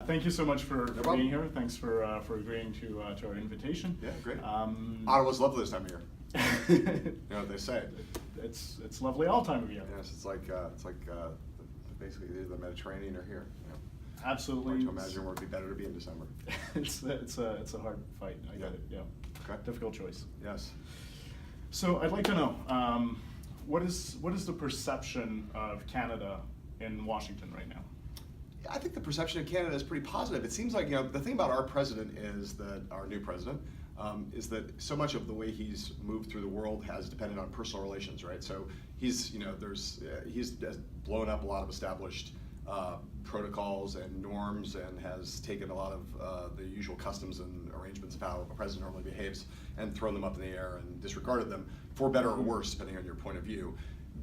Thank you so much for being here. Thanks for agreeing to our invitation. Yeah, great. Ottawa's lovely this time of year. You know what they say. It's lovely all time of year. Yes, it's like basically either the Mediterranean or here. You know. Absolutely. Hard to imagine where it'd be better to be in December. it's a hard fight. I get it. Yeah. Okay. Difficult choice. Yes. So I'd like to know what is the perception of Canada in Washington right now? I think the perception of Canada is pretty positive. It seems like, the thing about our president is that, our new president, is that so much of the way he's moved through the world has depended on personal relations, right? So he's blown up a lot of established protocols and norms and has taken a lot of the usual customs and arrangements of how a president normally behaves and thrown them up in the air and disregarded them, for better or worse, depending on your point of view.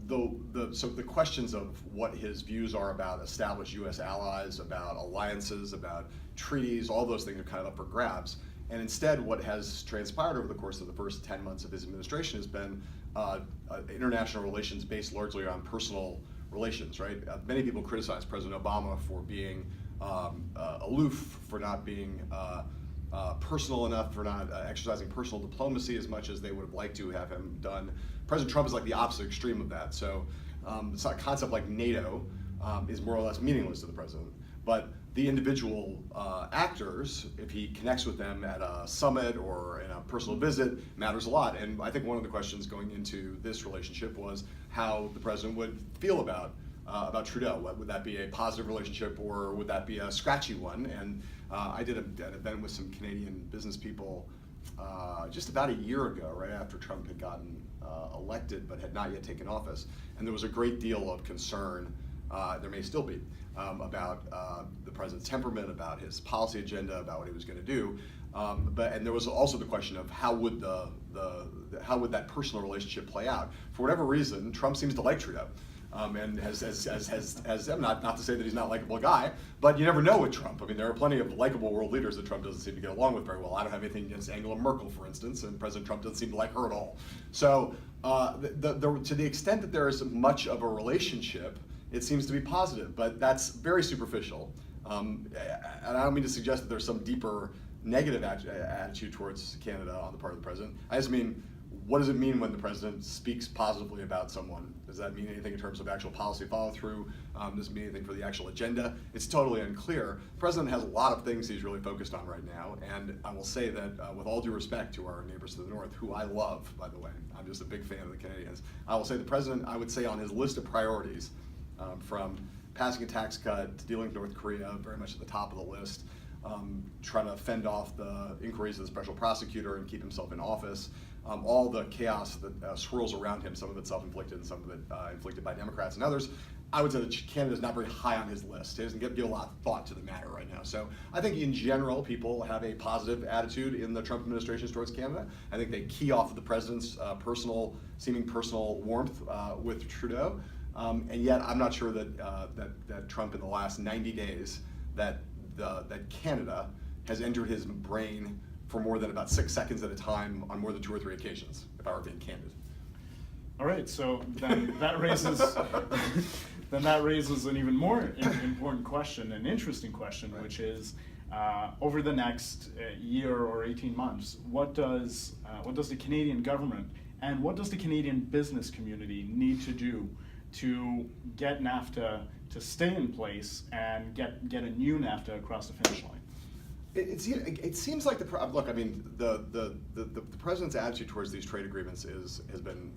So the questions of what his views are about established U.S. allies, about alliances, about treaties, all those things are kind of up for grabs. And instead, what has transpired over the course of the first 10 months of his administration has been international relations based largely on personal relations, right? Many people criticize President Obama for being aloof, for not being personal enough, for not exercising personal diplomacy as much as they would have liked to have him done. President Trump is like the opposite extreme of that. So it's a concept like NATO is more or less meaningless to the president. But the individual actors, if he connects with them at a summit or in a personal visit, matters a lot. And I think one of the questions going into this relationship was how the president would feel about Trudeau. Would that be a positive relationship, or would that be a scratchy one? And I did an event with some Canadian business people just about a year ago, right after Trump had gotten elected but had not yet taken office. And there was a great deal of concern, there may still be, about the president's temperament, about his policy agenda, about what he was going to do. And there was also the question of how would how would that personal relationship play out? For whatever reason, Trump seems to like Trudeau. And has not to say that he's not a likable guy, but you never know with Trump. I mean, there are plenty of likable world leaders that Trump doesn't seem to get along with very well. I don't have anything against Angela Merkel, for instance, and President Trump doesn't seem to like her at all. So to the extent that there is much of a relationship, it seems to be positive, but that's very superficial. And I don't mean to suggest that there's some deeper negative attitude towards Canada on the part of the president. I just mean, what does it mean when the president speaks positively about someone? Does that mean anything in terms of actual policy follow-through? Does it mean anything for the actual agenda? It's totally unclear. The president has a lot of things he's really focused on right now, and I will say that with all due respect to our neighbors to the north, who I love, by the way, I'm just a big fan of the Canadians, I will say the president, I would say on his list of priorities, from passing a tax cut to dealing with North Korea, very much at the top of the list, trying to fend off the inquiries of the special prosecutor and keep himself in office, all the chaos that swirls around him, some of it self-inflicted and some of it inflicted by Democrats and others. I would say that Canada's not very high on his list. He doesn't give a lot of thought to the matter right now. So I think in general, people have a positive attitude in the Trump administration towards Canada. I think they key off of the president's seeming personal warmth with Trudeau. And yet I'm not sure that Trump in the last 90 days, that Canada has entered his brain for more than about 6 seconds at a time on more than 2 or 3 occasions, if I were being candid. All right, so then that raises an even more important question, an interesting question, right, which is over the next year or 18 months, what does the Canadian government and what does the Canadian business community need to do to get NAFTA to stay in place and get a new NAFTA across the finish line? It seems like look. I mean, the president's attitude towards these trade agreements has been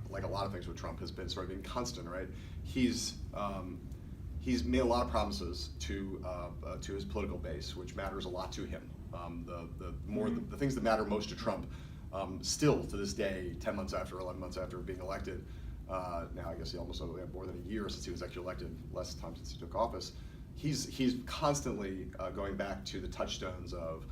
like a lot of things with Trump, has been sort of inconstant, right? He's made a lot of promises to his political base, which matters a lot to him. The things that matter most to Trump, still to this day, 10 months after, 11 months after being elected. Now I guess he almost had more than a year since he was actually elected, less time since he took office. He's constantly going back to the touchstones of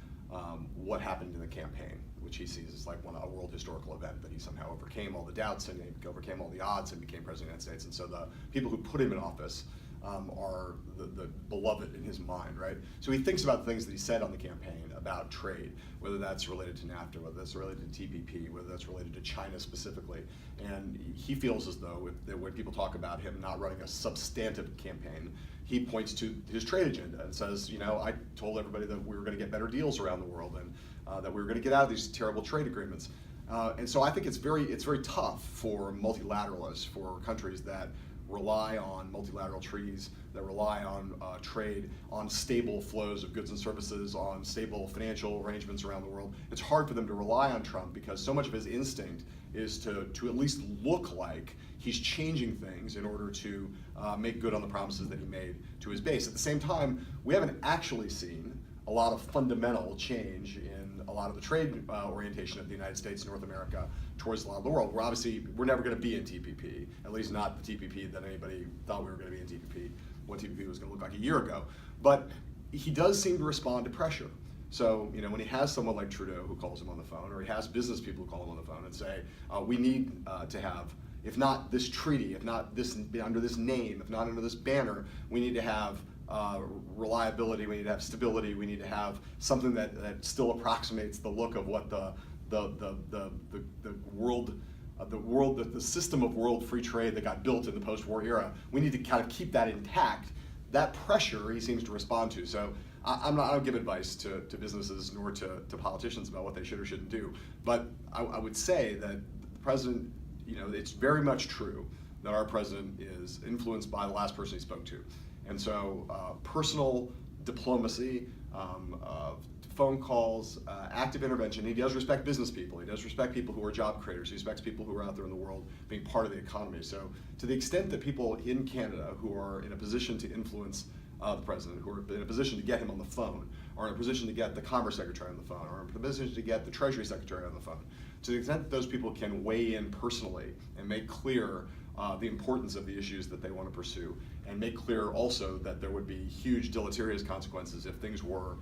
what happened in the campaign, which he sees as like a world historical event, that he somehow overcame all the doubts and overcame all the odds and became president of the United States. And so the people who put him in office are the beloved in his mind, right? So he thinks about things that he said on the campaign about trade, whether that's related to NAFTA, whether that's related to TPP, whether that's related to China specifically. And he feels as though that when people talk about him not running a substantive campaign, he points to his trade agenda and says, you know, I told everybody that we were going to get better deals around the world and that we were going to get out of these terrible trade agreements. And so I think it's very tough for multilateralists, for countries that rely on multilateral treaties, that rely on trade, on stable flows of goods and services, on stable financial arrangements around the world. It's hard for them to rely on Trump because so much of his instinct is to at least look like he's changing things in order to make good on the promises that he made to his base. At the same time, we haven't actually seen a lot of fundamental change in a lot of the trade orientation of the United States and North America towards a lot of the world. We're never going to be in TPP, at least not the TPP that anybody thought we were going to be in TPP, what TPP was going to look like a year ago. But he does seem to respond to pressure. So, you know, when he has someone like Trudeau who calls him on the phone, or he has business people who call him on the phone and say, we need to have, if not this treaty, if not this under this name, if not under this banner, we need to have reliability, we need to have stability, we need to have something that still approximates the look of what the system of world free trade that got built in the post-war era. We need to kind of keep that intact. That pressure he seems to respond to. So I don't give advice to businesses nor to politicians about what they should or shouldn't do. But I would say that the president, you know, it's very much true that our president is influenced by the last person he spoke to. And so personal diplomacy, phone calls, active intervention. He does respect business people. He does respect people who are job creators. He respects people who are out there in the world being part of the economy. So to the extent that people in Canada who are in a position to influence the president, who are in a position to get him on the phone, or in a position to get the Commerce Secretary on the phone, or in a position to get the Treasury Secretary on the phone, to the extent that those people can weigh in personally and make clear the importance of the issues that they want to pursue, and make clear also that there would be huge deleterious consequences if things were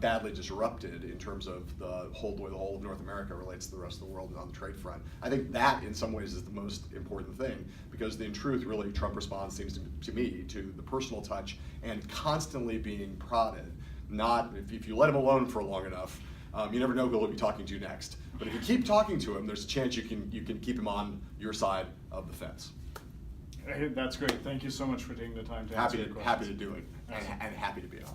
badly disrupted in terms of the whole of North America relates to the rest of the world and on the trade front. I think that in some ways is the most important thing, because in truth really Trump responds, seems to me, to the personal touch and constantly being prodded. Not, if you let him alone for long enough, you never know who he'll be talking to next. But if you keep talking to him, there's a chance you can keep him on your side of the fence. Hey, that's great. Thank you so much for taking the time to answer your questions. Happy to do it, and happy to be on it.